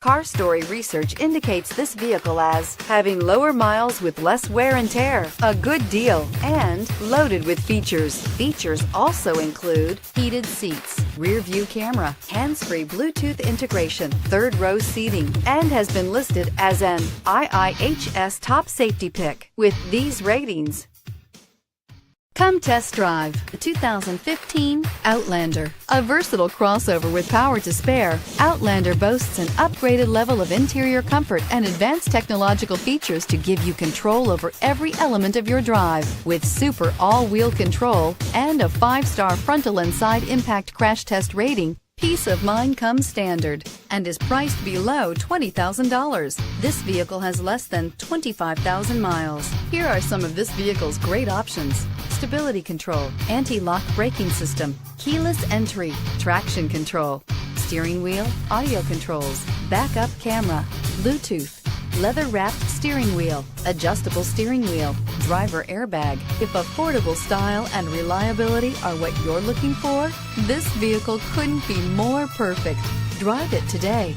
Car Story research indicates this vehicle as having lower miles with less wear and tear, a good deal, and loaded with features. Features also include heated seats, rear view camera, hands-free Bluetooth integration, third row seating, and has been listed as an IIHS top safety pick. With these ratings, come test drive the 2015 Outlander. A versatile crossover with power to spare, Outlander boasts an upgraded level of interior comfort and advanced technological features to give you control over every element of your drive. With super all-wheel control and a 5-star frontal and side impact crash test rating, peace of mind comes standard and is priced below $20,000. This vehicle has less than 25,000 miles. Here are some of this vehicle's great options: stability control, anti-lock braking system, keyless entry, traction control, steering wheel audio controls, backup camera, Bluetooth, leather-wrapped steering wheel, adjustable steering wheel, driver airbag. If affordable style and reliability are what you're looking for, this vehicle couldn't be more perfect. Drive it today.